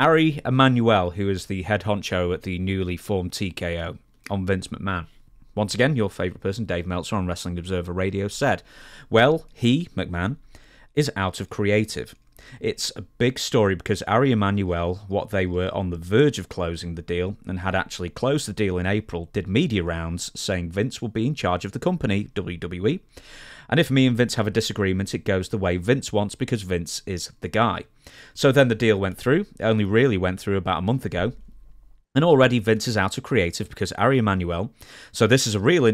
Ari Emanuel, who is the head honcho at the newly formed TKO, on Vince McMahon. Once again, your favourite person, Dave Meltzer on Wrestling Observer Radio, said, well, he, McMahon, is out of creative. It's a big story because Ari Emanuel, what they were on the verge of closing the deal and had actually closed the deal in April, did media rounds saying Vince will be in charge of the company, WWE, and if me and Vince have a disagreement, it goes the way Vince wants because Vince is the guy. So then the deal went through. It only really went through about a month ago. And already Vince is out of creative because Ari Emanuel. So this is a real.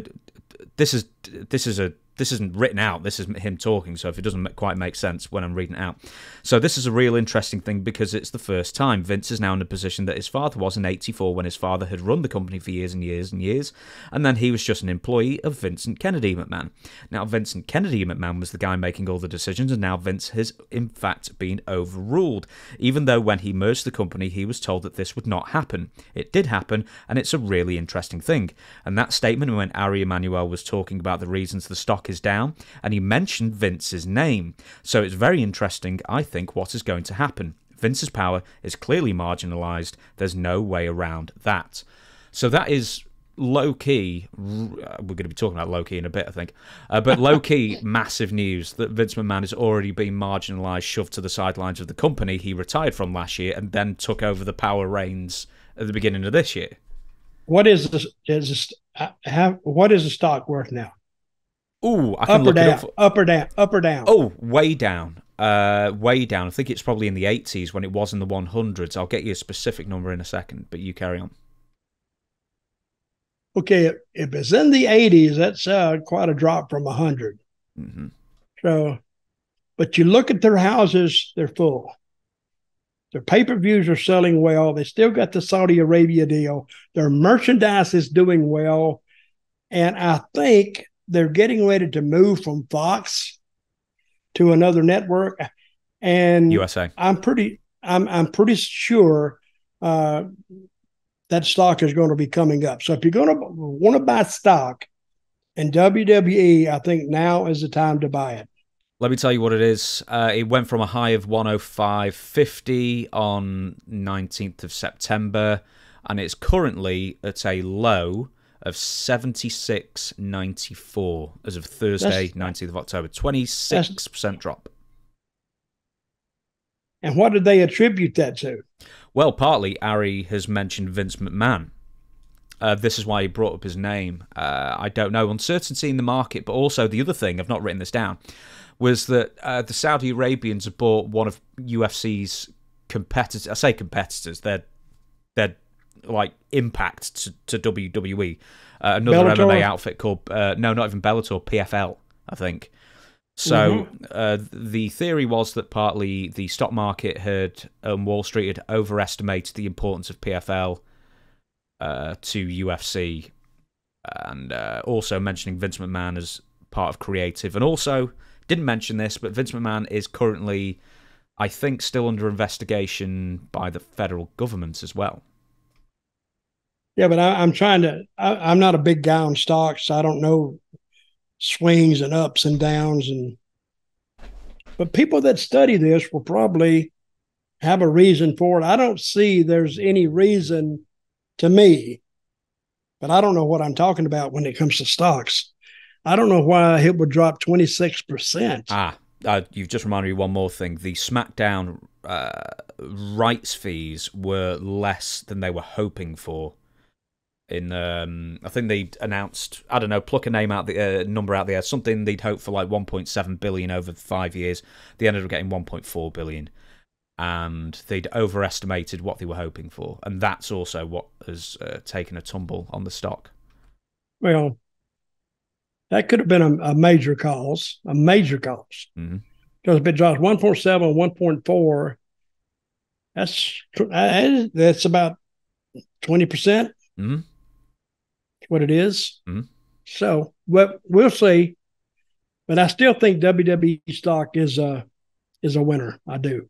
This isn't written out. This is him talking. So if it doesn't quite make sense when I'm reading it out. So this is a real interesting thing because it's the first time Vince is now in a position that his father was in '84 when his father had run the company for years and years and years. And then he was just an employee of Vincent Kennedy McMahon. Now Vincent Kennedy McMahon was the guy making all the decisions, and now Vince has in fact been overruled. Even though when he merged the company, he was told that this would not happen. It did happen, and it's a really interesting thing. And that statement when Ari Emanuel was talking about the reasons the stock is down, and he mentioned Vince's name. So it's very interesting, I think, what is going to happen. Vince's power is clearly marginalized. There's no way around that. So that is low-key, we're going to be talking about low-key in a bit, I think, but low-key massive news that Vince McMahon has already been marginalized, shoved to the sidelines of the company he retired from last year and then took over the power reins at the beginning of this year. What is what is the stock worth now? Ooh, I can look it up. Up or down? Up or down? Oh, way down. Way down. I think it's probably in the 80s when it was in the 100s. I'll get you a specific number in a second, but you carry on. Okay, if it's in the 80s, that's quite a drop from 100. Mm-hmm. So, but you look at their houses, they're full. Their pay-per-views are selling well. They still got the Saudi Arabia deal. Their merchandise is doing well. And I think they're getting ready to move from Fox to another network. And USA. I'm pretty sure that stock is going to be coming up. So if you're going to want to buy stock in WWE, I think now is the time to buy it. Let me tell you what it is. It went from a high of 105.50 on 19th of September, and it's currently at a low of 76.94 as of Thursday, 19th of October. 26% drop. And what did they attribute that to? Well, partly Ari has mentioned Vince McMahon. This is why he brought up his name. I don't know. Uncertainty in the market, but also the other thing, I've not written this down, was that the Saudi Arabians have bought one of UFC's competitors. I say competitors. They're like Impact to WWE. Another Bellator? MMA outfit called, no, not even Bellator, PFL, I think. So the theory was that partly the stock market had, Wall Street had overestimated the importance of PFL to UFC, and also mentioning Vince McMahon as part of creative. And also, didn't mention this, but Vince McMahon is currently, I think, still under investigation by the federal government as well. Yeah, but I'm not a big guy on stocks. So I don't know swings and ups and downs. But people that study this will probably have a reason for it. I don't see there's any reason to me, but I don't know what I'm talking about when it comes to stocks. I don't know why it would drop 26%. You've just reminded me one more thing. The SmackDown rights fees were less than they were hoping for. I think they announced, I don't know, pluck a name out, the number out there, something they'd hoped for like 1.7 billion over 5 years. They ended up getting 1.4 billion. And they'd overestimated what they were hoping for. And that's also what has taken a tumble on the stock. Well, that could have been a major cause, Mm-hmm. Because if it drops 1.7, 1.4, that's about 20%. Mm-hmm. What it is. Mm-hmm. So we'll see. But I still think WWE stock is a winner. I do.